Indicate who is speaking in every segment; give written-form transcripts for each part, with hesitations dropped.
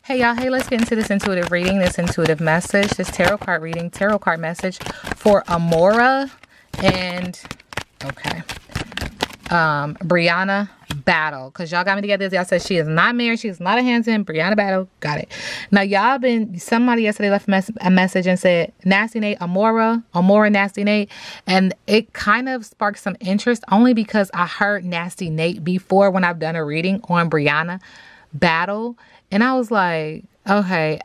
Speaker 1: Hey y'all, hey, let's get into this intuitive reading, this intuitive message, this tarot card reading, tarot card message for Amora and, okay, Briana Battle. Because y'all got me together. Y'all said she is not married. She is not a handsome. Briana Battle. Got it. Now, somebody yesterday left a message and said, Nasty Nate, Amora, Nasty Nate. And it kind of sparked some interest only because I heard Nasty Nate before when I've done a reading on Briana Battle. And I was like, okay,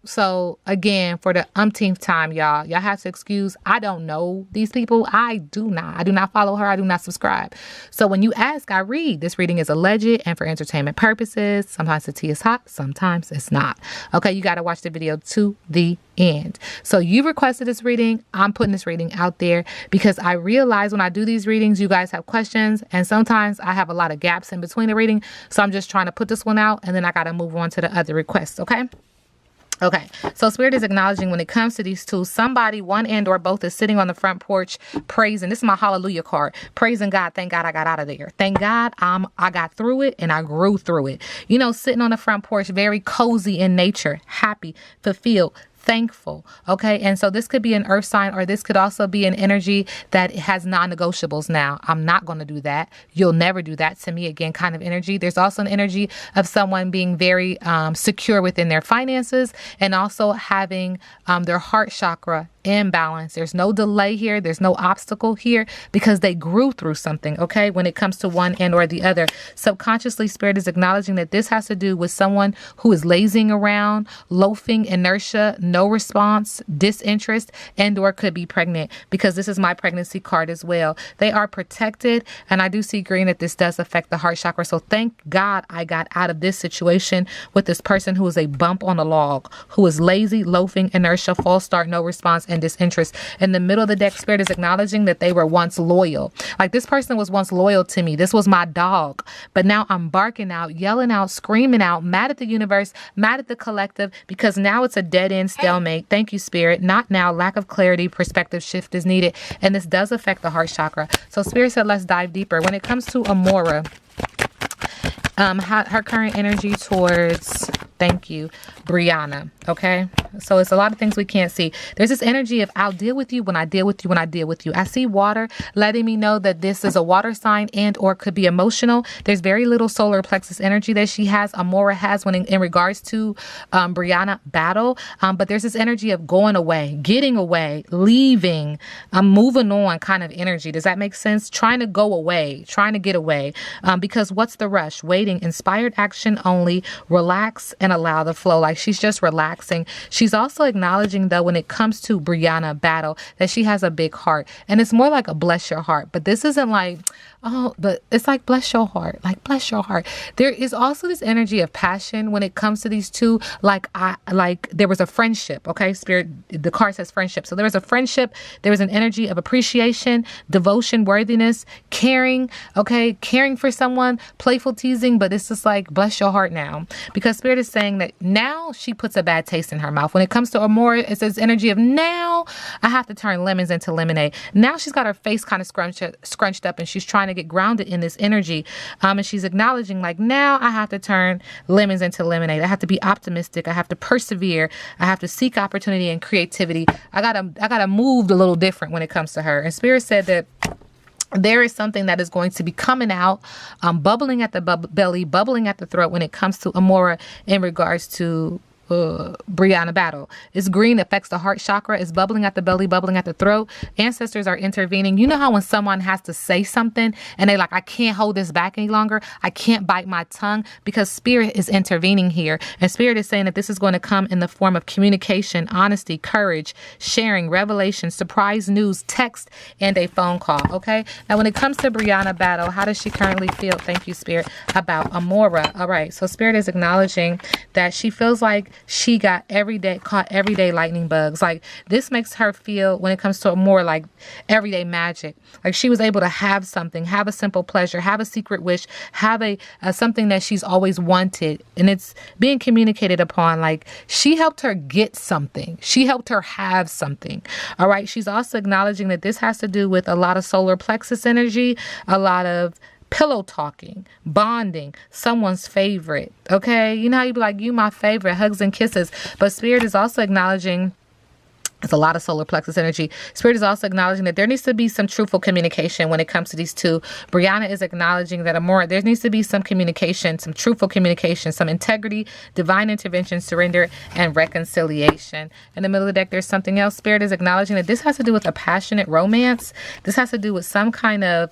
Speaker 1: so again, for the umpteenth time, y'all have to excuse, I don't know these people. I do not follow her. I do not subscribe. So when you ask, I read. This reading is alleged and for entertainment purposes. Sometimes the tea is hot, sometimes it's not. Okay, you got to watch the video to the end. So you requested this reading. I'm putting this reading out there because I realize when I do these readings, you guys have questions, and sometimes I have a lot of gaps in between the reading. So I'm just trying to put this one out, and then I got to move on to the other requests. Okay, so Spirit is acknowledging when it comes to these two, somebody, one and or both, is sitting on the front porch praising. This is my hallelujah card. Praising God. Thank God I got out of there. Thank God I got through it and I grew through it. You know, sitting on the front porch, very cozy in nature, happy, fulfilled, thankful. Okay. And so this could be an earth sign, or this could also be an energy that has non-negotiables. Now, I'm not going to do that. You'll never do that to me again, kind of energy. There's also an energy of someone being very secure within their finances and also having their heart chakra in balance. There's no delay here. There's no obstacle here because they grew through something. Okay. When it comes to one and or the other, subconsciously, Spirit is acknowledging that this has to do with someone who is lazing around, loafing, inertia, no response, disinterest, and or could be pregnant, because this is my pregnancy card as well. They are protected, and I do see green that this does affect the heart chakra. So thank God I got out of this situation with this person who is a bump on a log, who is lazy, loafing, inertia, false start, no response, and disinterest. In the middle of the deck, Spirit is acknowledging that they were once loyal. Like this person was once loyal to me. This was my dog. But now I'm barking out, yelling out, screaming out, mad at the universe, mad at the collective, because now it's a dead end stalemate. Thank you, Spirit. Not now. Lack of clarity, perspective shift is needed. And this does affect the heart chakra. So Spirit said, let's dive deeper. When it comes to Amora, her current energy towards, thank you, Briana. Okay. So it's a lot of things we can't see. There's this energy of I'll deal with you when I deal with you when I deal with you. I see water letting me know that this is a water sign and or could be emotional. There's very little solar plexus energy that she has. Amora has when in regards to Briana Battle. But there's this energy of going away, getting away, leaving, moving on kind of energy. Does that make sense? Trying to go away, trying to get away. Because what's the rush? Waiting, inspired action only, relax and allow the flow. Like she's just relaxing. She's also acknowledging, though, when it comes to Briana Battle, that she has a big heart. And it's more like a bless your heart. But this isn't like, oh, but it's like bless your heart. Like bless your heart. There is also this energy of passion when it comes to these two. Like there was a friendship. Okay, Spirit, the card says friendship. So there was a friendship. There was an energy of appreciation, devotion, worthiness, caring. Okay, caring for someone, playful teasing. But it's just like bless your heart now, because Spirit is saying that now she puts a bad taste in her mouth. When it comes to Amora, it says energy of now I have to turn lemons into lemonade. Now she's got her face kind of scrunched up and she's trying to get grounded in this energy. And she's acknowledging like now I have to turn lemons into lemonade. I have to be optimistic. I have to persevere. I have to seek opportunity and creativity. I gotta move a little different when it comes to her. And Spirit said that there is something that is going to be coming out, bubbling at the belly, bubbling at the throat when it comes to Amora in regards to Briana Battle. It's green, affects the heart chakra. It's bubbling at the belly, bubbling at the throat. Ancestors are intervening. You know how when someone has to say something and they like, I can't hold this back any longer. I can't bite my tongue, because Spirit is intervening here. And Spirit is saying that this is going to come in the form of communication, honesty, courage, sharing, revelation, surprise news, text, and a phone call. Okay. Now, when it comes to Briana Battle, how does she currently feel? Thank you, Spirit, about Amora. All right. So Spirit is acknowledging that she feels like she got caught everyday lightning bugs. Like this makes her feel, when it comes to more like everyday magic, like she was able to have something, have a simple pleasure, have a secret wish, have a something that she's always wanted, and it's being communicated upon. Like she helped her get something. She helped her have something. All right. She's also acknowledging that this has to do with a lot of solar plexus energy, a lot of pillow talking, bonding, someone's favorite. Okay. You know how you be like, you my favorite, hugs and kisses. But Spirit is also acknowledging, it's a lot of solar plexus energy. Spirit is also acknowledging that there needs to be some truthful communication when it comes to these two. Briana is acknowledging that Amora, there needs to be some communication, some truthful communication, some integrity, divine intervention, surrender, and reconciliation. In the middle of the deck, there's something else. Spirit is acknowledging that this has to do with a passionate romance. This has to do with some kind of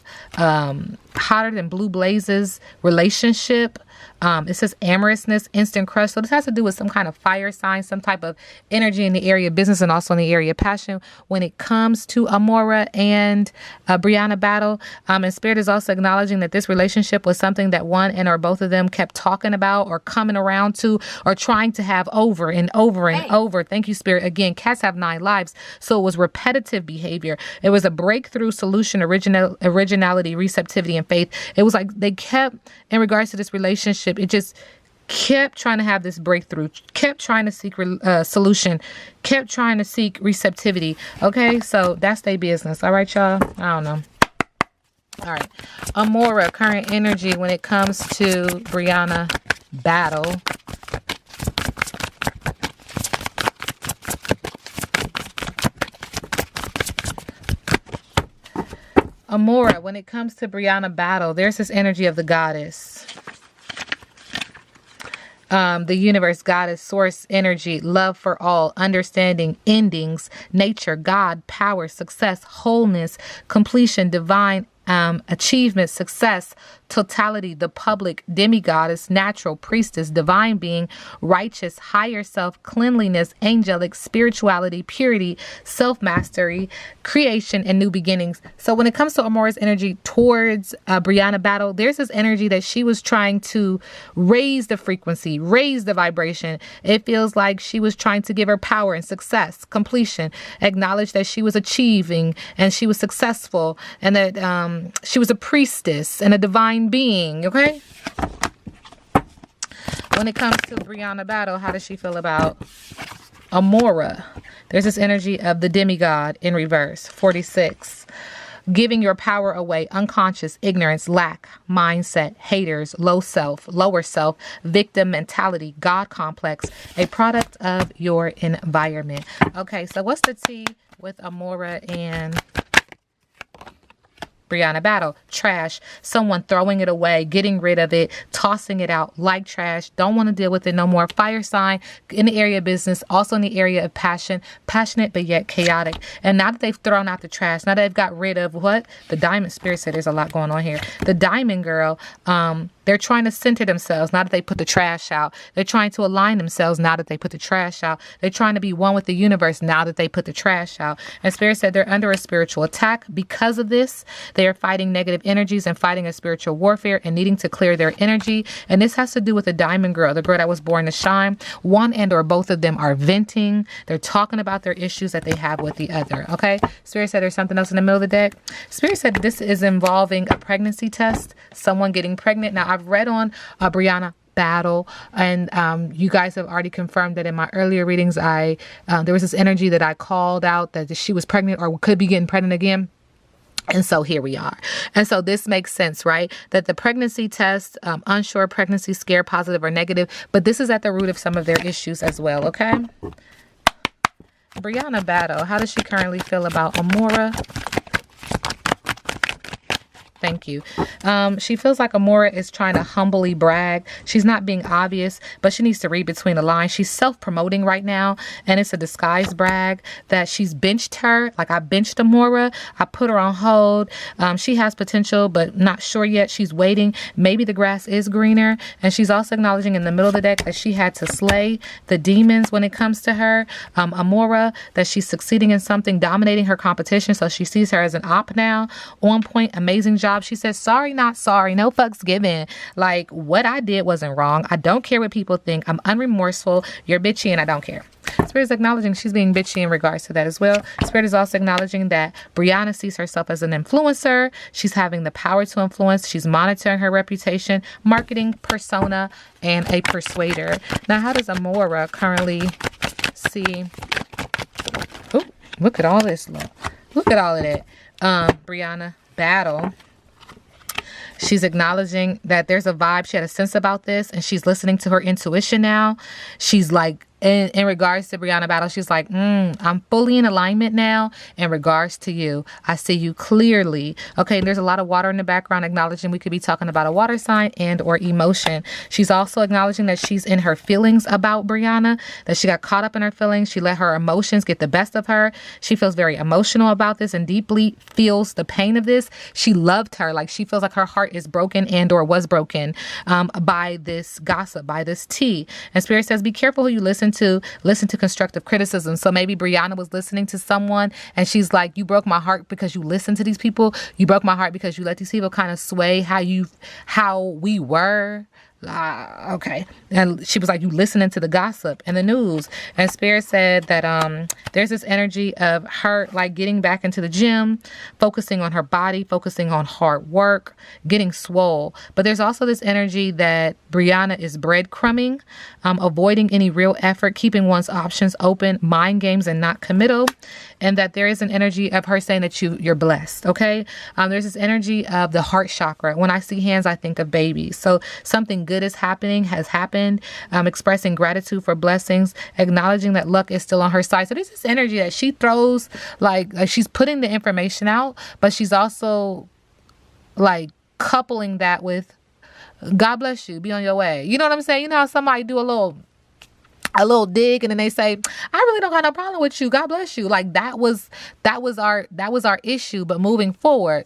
Speaker 1: hotter than blue blazes relationship. It says amorousness, instant crush. So this has to do with some kind of fire sign, some type of energy in the area of business and also in the area of passion when it comes to Amora and Briana battle. And Spirit is also acknowledging that this relationship was something that one and or both of them kept talking about or coming around to or trying to have over and over and over. Thank you, Spirit. Again, cats have 9 lives. So it was repetitive behavior. It was a breakthrough solution, originality, receptivity, and faith. It was like they kept, in regards to this relationship, it just kept trying to have this breakthrough, kept trying to seek solution, kept trying to seek receptivity. Okay, so that's their business. All right, y'all. I don't know. All right, Amora, current energy when it comes to Briana battle. Amora, when it comes to Briana battle, there's this energy of the goddess. The universe, goddess, source, energy, love for all, understanding, endings, nature, God, power, success, wholeness, completion, divine achievement, success, totality, the public, demigoddess, natural, priestess, divine being, righteous, higher self, cleanliness, angelic, spirituality, purity, self-mastery, creation, and new beginnings. So when it comes to Amora's energy towards Briana battle, there's this energy that she was trying to raise the frequency, raise the vibration. It feels like she was trying to give her power and success, completion, acknowledge that she was achieving and she was successful and that she was a priestess and a divine being. Okay, when it comes to Briana battle, how does she feel about Amora? There's this energy of the demigod in reverse. 46, giving your power away, unconscious, ignorance, lack, mindset, haters, lower self, victim mentality, God complex, a product of your environment. Okay, so what's the tea with Amora and Briana battle? Trash. Someone throwing it away, getting rid of it, tossing it out like trash. Don't want to deal with it no more. Fire sign in the area of business, also in the area of passion. Passionate but yet chaotic. And now that they've thrown out the trash, now that they've got rid of what? The diamond. Spirit said there's a lot going on here. The diamond girl, they're trying to center themselves now that they put the trash out. They're trying to align themselves now that they put the trash out. They're trying to be one with the universe now that they put the trash out. And Spirit said they're under a spiritual attack because of this. They are fighting negative energies and fighting a spiritual warfare and needing to clear their energy. And this has to do with the diamond girl, the girl that was born to shine. One and or both of them are venting. They're talking about their issues that they have with the other. Okay. Spirit said there's something else in the middle of the deck. Spirit said this is involving a pregnancy test, someone getting pregnant. Now I've read on Briana battle and you guys have already confirmed that in my earlier readings there was this energy that I called out that she was pregnant or could be getting pregnant again. And so here we are. And so this makes sense, right? That the pregnancy test, unsure pregnancy, scare, positive or negative, but this is at the root of some of their issues as well, okay? Briana battle, how does she currently feel about Amora? Thank you. She feels like Amora is trying to humbly brag. She's not being obvious, but she needs to read between the lines. She's self-promoting right now, and it's a disguised brag that she's benched her. Like, I benched Amora. I put her on hold. She has potential, but not sure yet. She's waiting. Maybe the grass is greener. And she's also acknowledging in the middle of the deck that she had to slay the demons when it comes to her. Amora, that she's succeeding in something, dominating her competition. So she sees her as an op now. On point, amazing job. She says, sorry, not sorry. No fucks given. Like, what I did wasn't wrong. I don't care what people think. I'm unremorseful. You're bitchy and I don't care. Spirit is acknowledging she's being bitchy in regards to that as well. Spirit is also acknowledging that Briana sees herself as an influencer. She's having the power to influence. She's monitoring her reputation, marketing, persona, and a persuader. Now, how does Amora currently see? Oh, look at all this. Look at all of that. Briana battle. She's acknowledging that there's a vibe. She had a sense about this, and she's listening to her intuition now. She's like, in regards to Briana Battle, she's like, I'm fully in alignment now in regards to you. I see you clearly. Okay, and there's a lot of water in the background, acknowledging we could be talking about a water sign and or emotion. She's also acknowledging that she's in her feelings about Briana, that she got caught up in her feelings. She let her emotions get the best of her. She feels very emotional about this and deeply feels the pain of this. She loved her. Like, she feels like her heart is broken and or was broken by this gossip, by this tea. And Spirit says, be careful who you listen to constructive criticism. So maybe Briana was listening to someone and she's like, you broke my heart because you listened to these people. You broke my heart because you let these people kind of sway how we were. Okay. And she was like, you listening to the gossip and the news. And Spirit said that there's this energy of her like getting back into the gym, focusing on her body, focusing on hard work, getting swole. But there's also this energy that Briana is breadcrumbing, avoiding any real effort, keeping one's options open, mind games and not committal. And that there is an energy of her saying that you're blessed. Okay. There's this energy of the heart chakra. When I see hands, I think of babies. So something good has happened, expressing gratitude for blessings, acknowledging that luck is still on her side. So there's this energy that she throws, like she's putting the information out, but she's also like coupling that with God bless you, be on your way. You know what I'm saying? You know how somebody do a little dig and then they say, I really don't got no problem with you. God bless you. Like that was our issue. But moving forward,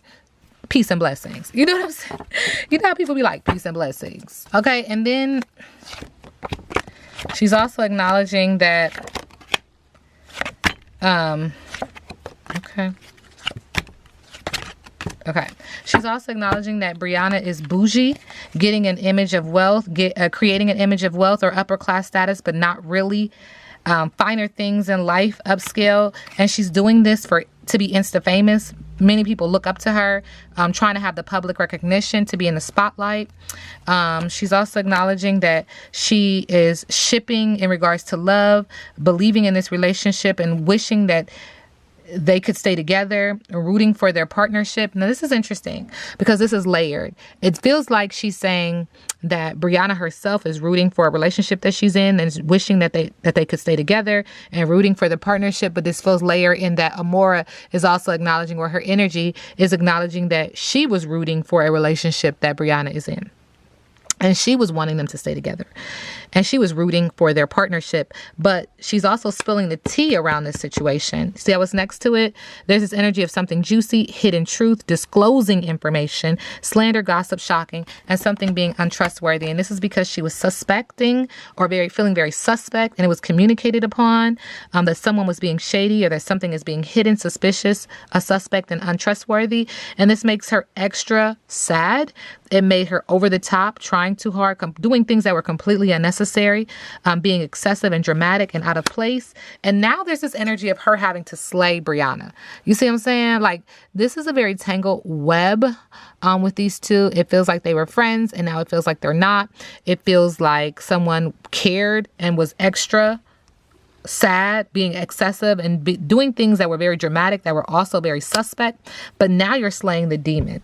Speaker 1: peace and blessings. You know what I'm saying? You know how people be like, peace and blessings. Okay. And then she's also acknowledging that, Okay. She's also acknowledging that Briana is bougie, getting an image of wealth, creating an image of wealth or upper class status, but not really finer things in life, upscale. And she's doing this to be Insta famous. Many people look up to her, trying to have the public recognition, to be in the spotlight. She's also acknowledging that she is shipping in regards to love, believing in this relationship and wishing that they could stay together, rooting for their partnership. Now, this is interesting because this is layered. It feels like she's saying that Briana herself is rooting for a relationship that she's in and is wishing that they could stay together and rooting for the partnership. But this feels layered in that Amora is also acknowledging, or her energy is acknowledging, that she was rooting for a relationship that Briana is in. And she was wanting them to stay together. And she was rooting for their partnership. But she's also spilling the tea around this situation. See how it's next to it? There's this energy of something juicy, hidden truth, disclosing information, slander, gossip, shocking, and something being untrustworthy. And this is because she was suspecting or feeling very suspect. And it was communicated upon that someone was being shady or that something is being hidden, suspicious, a suspect, and untrustworthy. And this makes her extra sad. It made her over the top, trying too hard, doing things that were completely unnecessary, being excessive and dramatic and out of place. And now there's this energy of her having to slay Briana. You see what I'm saying? Like, this is a very tangled web with these two. It feels like they were friends and now it feels like they're not. It feels like someone cared and was extra sad, being excessive and doing things that were very dramatic, that were also very suspect. But now you're slaying the demon,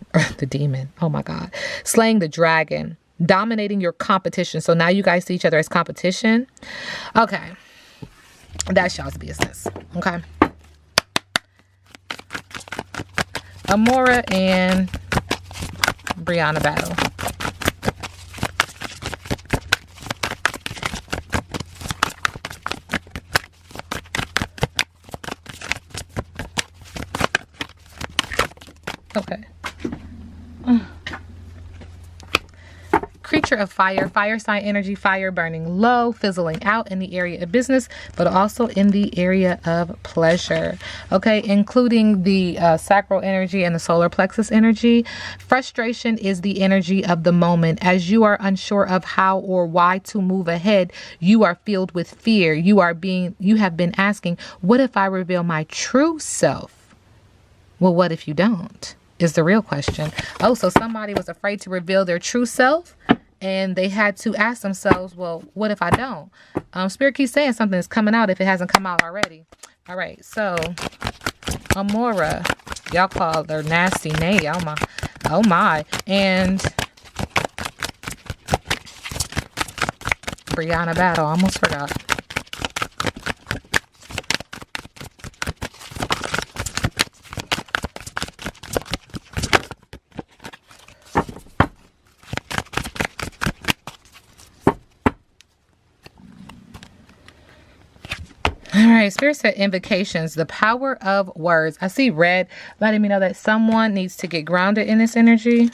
Speaker 1: oh my God, slaying the dragon, dominating your competition. So now you guys see each other as competition. Okay. That's y'all's business. Okay. Amora and Briana battle. Okay. Creature of fire, fire sign energy, fire burning low, fizzling out in the area of business, but also in the area of pleasure. Okay, including the sacral energy and the solar plexus energy. Frustration is the energy of the moment. As you are unsure of how or why to move ahead, you are filled with fear. You have been asking, what if I reveal my true self? Well, what if you don't? Is the real question. Oh, so somebody was afraid to reveal their true self and they had to ask themselves, well, what if I don't? Spirit keeps saying something is coming out if it hasn't come out already. All right. So Amora, y'all call her nasty Nay. Oh my. And Briana battle. Almost forgot. All right, Spirit said invocations, the power of words. I see red, letting me know that someone needs to get grounded in this energy.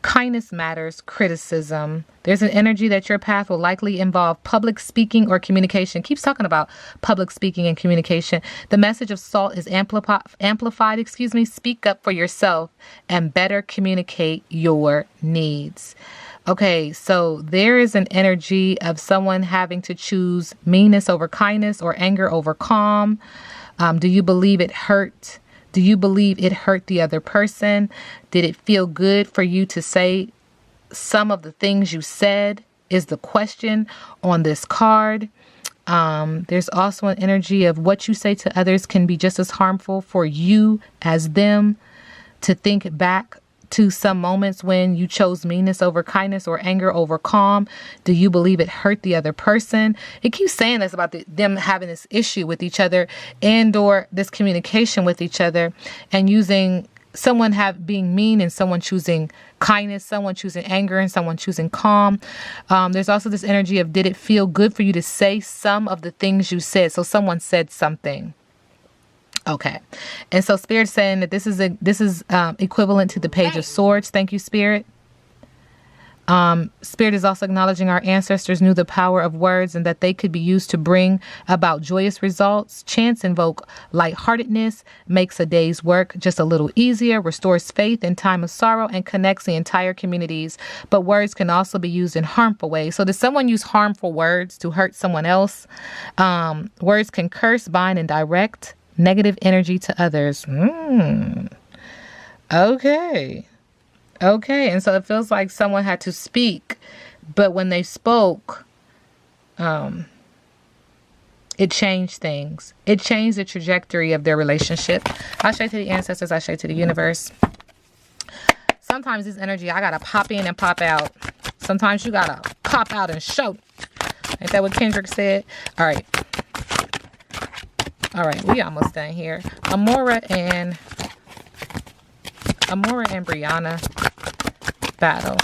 Speaker 1: Kindness matters, criticism. There's an energy that your path will likely involve public speaking or communication. Keeps talking about public speaking and communication. The message of salt is amplified. Speak up for yourself and better communicate your needs. Okay, so there is an energy of someone having to choose meanness over kindness or anger over calm. Do you believe it hurt? Do you believe it hurt the other person? Did it feel good for you to say some of the things you said? Is the question on this card. There's also an energy of what you say to others can be just as harmful for you as them. To think back to some moments when you chose meanness over kindness or anger over calm. Do you believe it hurt the other person? It keeps saying this about them having this issue with each other and or this communication with each other, and using someone being mean and someone choosing kindness, someone choosing anger and someone choosing calm. There's also this energy of, did it feel good for you to say some of the things you said? So someone said something. Okay. And so Spirit's saying that this is equivalent to the Page of Swords. Thank you, Spirit. Spirit is also acknowledging our ancestors knew the power of words and that they could be used to bring about joyous results. Chants invoke lightheartedness, makes a day's work just a little easier, restores faith in time of sorrow, and connects the entire communities. But words can also be used in harmful ways. So does someone use harmful words to hurt someone else? Words can curse, bind, and direct negative energy to others. Okay. And so it feels like someone had to speak, but when they spoke, it changed things. It changed the trajectory of their relationship. I say to the ancestors, I say to the universe. Sometimes this energy, I gotta pop in and pop out. Sometimes you gotta pop out and show. Ain't that what Kendrick said? All right, we almost done here. Amora and Briana battle.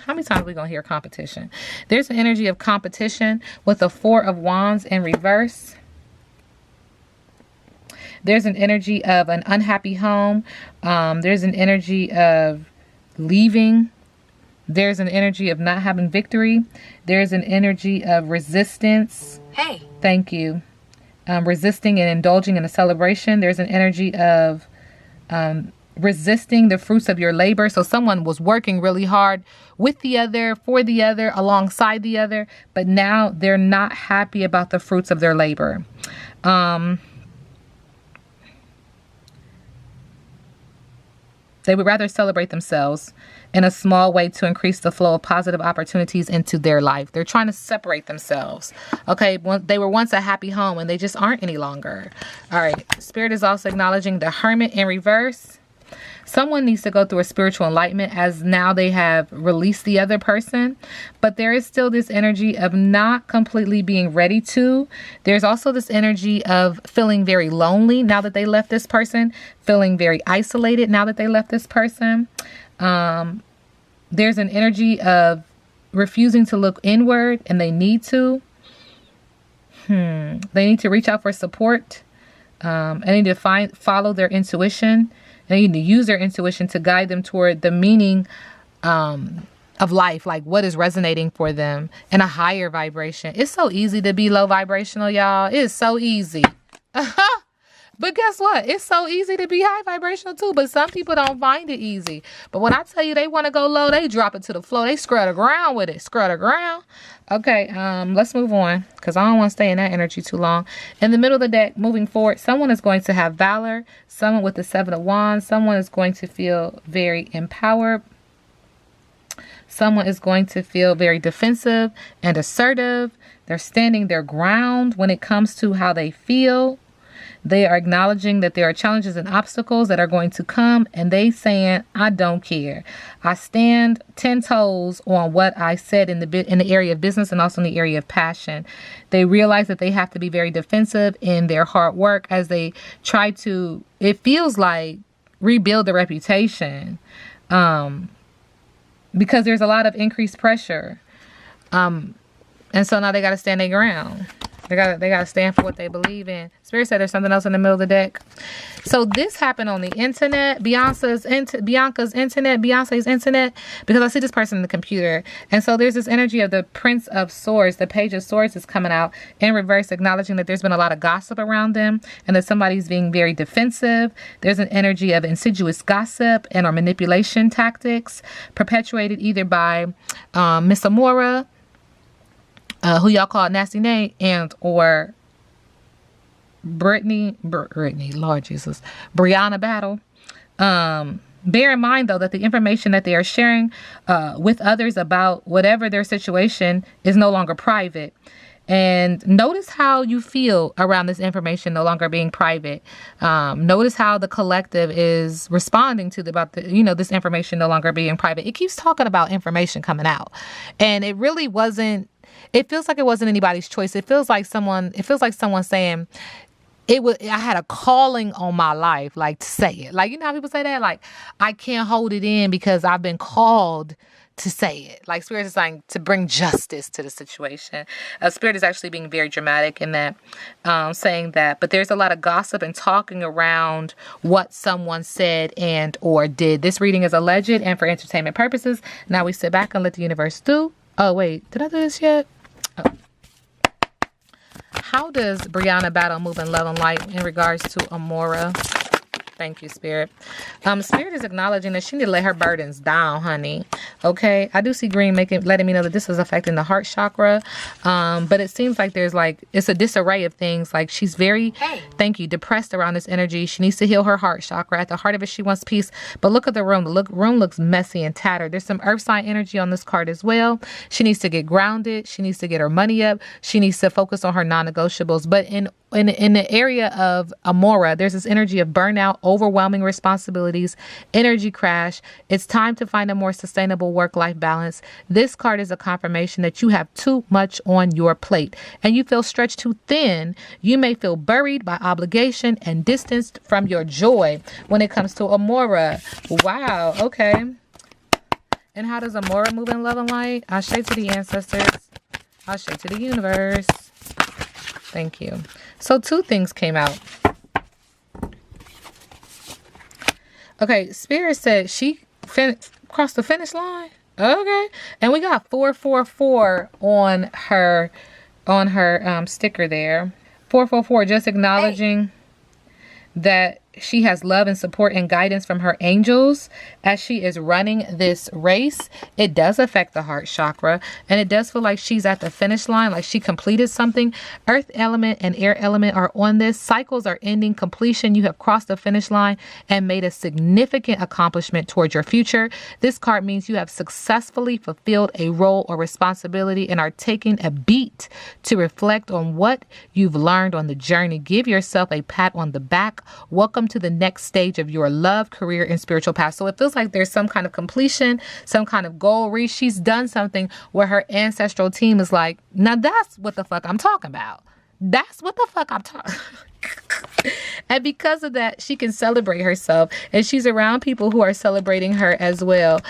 Speaker 1: How many times are we gonna hear competition? There's an energy of competition with the Four of Wands in reverse. There's an energy of an unhappy home. There's an energy of leaving. There's an energy of not having victory. There's an energy of resistance. Hey. Thank you. Resisting and indulging in a celebration. There's an energy of resisting the fruits of your labor. So someone was working really hard with the other, for the other, alongside the other, but now they're not happy about the fruits of their labor. They would rather celebrate themselves in a small way to increase the flow of positive opportunities into their life. They're trying to separate themselves. Okay, they were once a happy home and they just aren't any longer. All right, Spirit is also acknowledging the Hermit in reverse. Someone needs to go through a spiritual enlightenment as now they have released the other person, but there is still this energy of not completely being ready to. There's also this energy of feeling very lonely now that they left this person, feeling very isolated now that they left this person. There's an energy of refusing to look inward, and they need to. They need to reach out for support. And they need to follow their intuition. They need to use their intuition to guide them toward the meaning of life, like what is resonating for them in a higher vibration. It's so easy to be low vibrational, y'all. It's so easy. But guess what? It's so easy to be high vibrational too, but some people don't find it easy. But when I tell you they want to go low, they drop it to the floor. They scrub the ground with it. Scrub the ground. Okay, let's move on because I don't want to stay in that energy too long. In the middle of the deck, moving forward, someone is going to have valor. Someone with the Seven of Wands. Someone is going to feel very empowered. Someone is going to feel very defensive and assertive. They're standing their ground when it comes to how they feel. They are acknowledging that there are challenges and obstacles that are going to come, and they saying, I don't care. I stand 10 toes on what I said in the area of business and also in the area of passion. They realize that they have to be very defensive in their hard work as they try to, it feels like, rebuild the reputation, because there's a lot of increased pressure. And so now they got to stand their ground. They gotta stand for what they believe in. Spirit said there's something else in the middle of the deck. So this happened on the internet, Beyonce's internet, because I see this person in the computer. And so there's this energy of the Prince of Swords. The Page of Swords is coming out in reverse, acknowledging that there's been a lot of gossip around them and that somebody's being very defensive. There's an energy of insidious gossip and or manipulation tactics perpetuated either by Miss Amora, who y'all call Nasty Nate, and or Brittany, Lord Jesus, Briana Battle. Bear in mind, though, that the information that they are sharing with others about whatever their situation is no longer private. And notice how you feel around this information no longer being private. Notice how the collective is responding to this information no longer being private. It keeps talking about information coming out, and it really wasn't. It feels like it wasn't anybody's choice. It feels like someone saying I had a calling on my life, like, to say it. Like, you know how people say that? Like, I can't hold it in because I've been called to say it. Like, Spirit is saying to bring justice to the situation. Spirit is actually being very dramatic in that, saying that. But there's a lot of gossip and talking around what someone said and or did. This reading is alleged and for entertainment purposes. Now we sit back and let the universe do. Oh, wait. Did I do this yet? Oh. How does Briana battle move in love and light in regards to Amora? Thank you, Spirit. Spirit is acknowledging that she need to let her burdens down, honey. Okay. I do see green letting me know that this is affecting the heart chakra. But it seems like it's a disarray of things. Like, she's very, thank you, depressed around this energy. She needs to heal her heart chakra. At the heart of it, she wants peace. But look at the room. The room looks messy and tattered. There's some earth sign energy on this card as well. She needs to get grounded. She needs to get her money up. She needs to focus on her non-negotiables. But in the area of Amora, there's this energy of burnout, overwhelming responsibilities, energy crash. It's time to find a more sustainable work-life balance. This card is a confirmation that you have too much on your plate and you feel stretched too thin. You may feel buried by obligation and distanced from your joy when it comes to Amora. Wow. Okay. And how does Amora move in love and light? Ashe to the ancestors. Ashe to the universe. Thank you. So 2 things came out. Okay, Spirit said she crossed the finish line. Okay. And we got 444 on her sticker there. 444, just acknowledging that she has love and support and guidance from her angels as she is running this race. It does affect the heart chakra, and it does feel like she's at the finish line, like she completed something. Earth element and air element are on this. Cycles are ending, completion. You have crossed the finish line and made a significant accomplishment towards your future. This card means you have successfully fulfilled a role or responsibility and are taking a beat to reflect on what you've learned on the journey. Give yourself a pat on the back. Welcome to the next stage of your love, career, and spiritual path. So it feels like there's some kind of completion, some kind of goal reach. She's done something where her ancestral team is like, now that's what the fuck I'm talking about. That's what the fuck I'm talking. And because of that, she can celebrate herself, and she's around people who are celebrating her as well.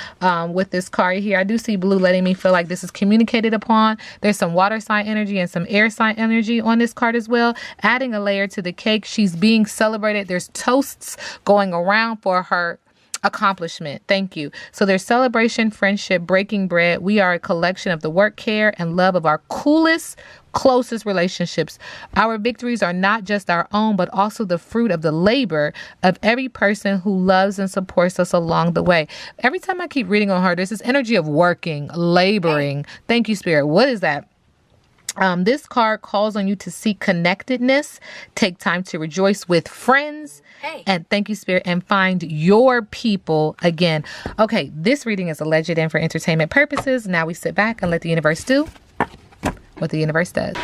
Speaker 1: With this card here, I do see blue letting me feel like this is communicated upon. There's some water sign energy and some air sign energy on this card as well, adding a layer to the cake. She's being celebrated. There's toasts going around for her accomplishment. Thank you. So there's celebration, friendship, breaking bread. We are a collection of the work, care, and love of our closest relationships. Our victories are not just our own, but also the fruit of the labor of every person who loves and supports us along the way. Every time I keep reading on her, there's this energy of working, laboring. Thank you, Spirit. What is that? This card calls on you to seek connectedness, take time to rejoice with friends, and thank you, Spirit, and find your people again. Okay, this reading is alleged and for entertainment purposes. Now we sit back and let the universe do what the universe does.